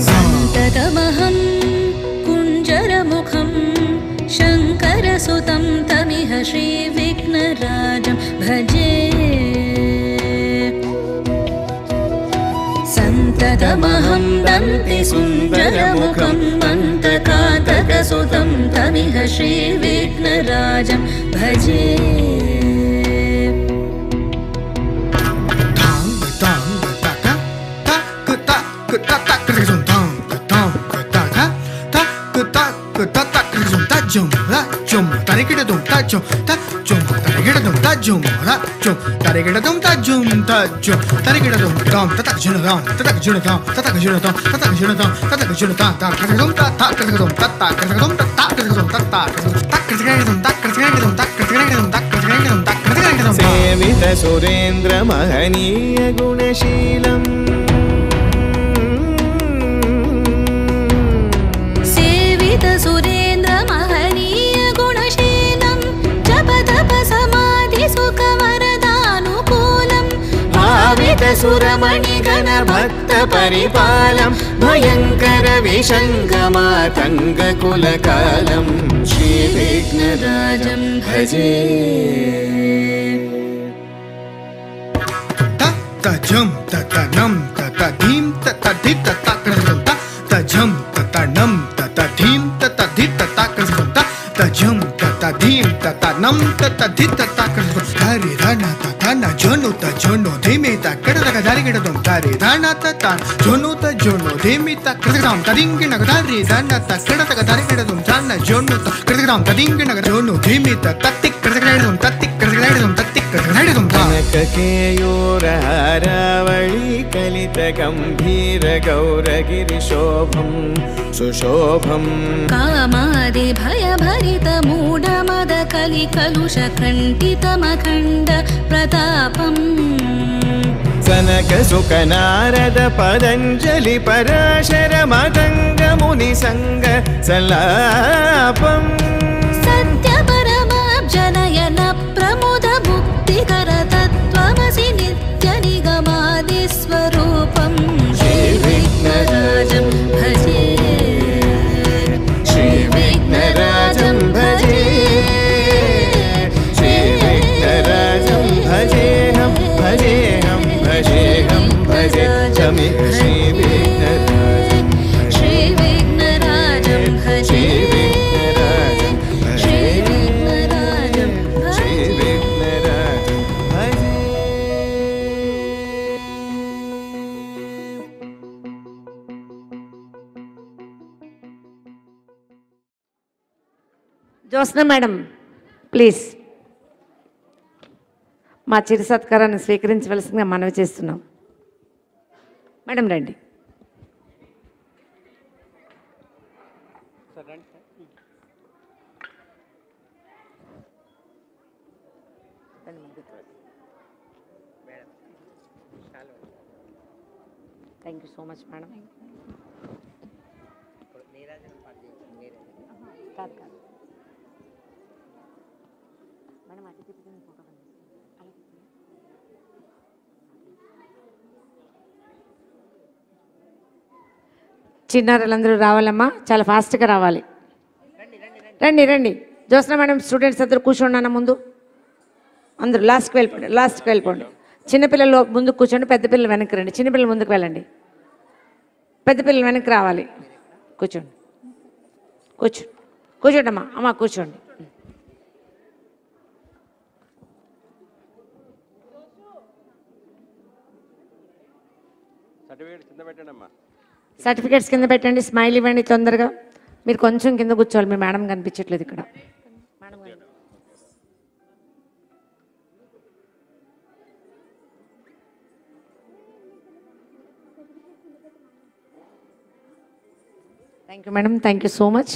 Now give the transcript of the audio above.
సంతతమహం కుంజరముఖం శంకరసుతం తమిహ శ్రీవిఘ్నరాజం భజే సంతతమహం దంతి సుందరముఖం మంతకాతకసుతం తమిహ శ్రీవిఘ్నరాజం భజే సేవిత సురేంద్ర మహనీయ గుణశీలం సేవిత సురేంద్ర మహనీయ గుణశీలం జప తప సమాధి సుఖ వరదానుకూలం భావిత సురమణి గణ భక్త పరిపాలం భయంకర విషంగమాతంగ కులకాలం శ్రీ విఘ్నరాజం భజే తజం తతనం తతధీం తతధిం తతకృతం తజం తతనం తతధీం తతధి తతకృతం తజం తతధీం తతనం తతధి తతకృతం హరి రణ తతన జోను తజోను ధీమి తకడదగ దరిగిడదం తరి రణ తత జోను తజోను ధీమి తకృతం తరింగినగ దరి రణ తకడదగ దరిగిడదం తన జోను తకృతం తరింగినగ జోను ధీమి తత్తి కృతగడదం తత్తి కృతగడదం తత్తి కృతగడదం కనకకేయూరహారావళి కలిత గంభీర గౌరగిరిశోభం సుశోభం కామాది భయ భరిత మూఢ మద కలి కలుష ఖండితమఖండ ప్రతాపం సనక సుఖ నారద పదంజలి పరాశర మదంగ ముని సంగ సలాపం సత్య పరమాబ్జనయన ప్రముద ముక్తికర తత్వమసి నిత్య నిగమాది స్వరూపం శ్రీ విఘ్నరాజం భజే శ్రీ విఘ్నరాజం భజే శ్రీ విఘ్నరాజం భజేహం భజేహం భజేహం భజే చమి శ్రీ విఘ్నరాజం శ్రీ విఘ్నరాజం భజే శ్రీ విఘ్నరాజం శ్రీ విఘ్నరాజం భజే. జ్యోత్స్న మేడం ప్లీజ్ మా చిరు సత్కారాన్ని స్వీకరించవలసిందిగా మనవి చేస్తున్నాం. మేడం రండి. Thank you so much madam. కాదు కాదు మేడం అటు తిప్పుకుని ఫోటో చిన్నారులందరూ రావాలమ్మా, చాలా ఫాస్ట్గా రావాలి. రండి రండి. జ్యోత్స్న మేడం స్టూడెంట్స్ అందరూ కూర్చోండి అన్న ముందు. అందరూ లాస్ట్కి వెళ్ళిపోండి, లాస్ట్కి వెళ్ళిపోండి. చిన్నపిల్లలు ముందుకు కూర్చోండి, పెద్ద పిల్లలు వెనక్కి రండి. చిన్నపిల్లలు ముందుకు వెళ్ళండి, పెద్ద పిల్లలు వెనక్కి రావాలి. కూర్చోండి కూర్చోండి అమ్మా. అమ్మ కూర్చోండి. సర్టిఫికేట్స్ కింద పెట్టండి. స్మైల్ ఇవ్వండి తొందరగా. మీరు కొంచెం కింద కూర్చోవాలి, మీ మేడం కనిపించట్లేదు ఇక్కడ. Thank you madam, thank you so much.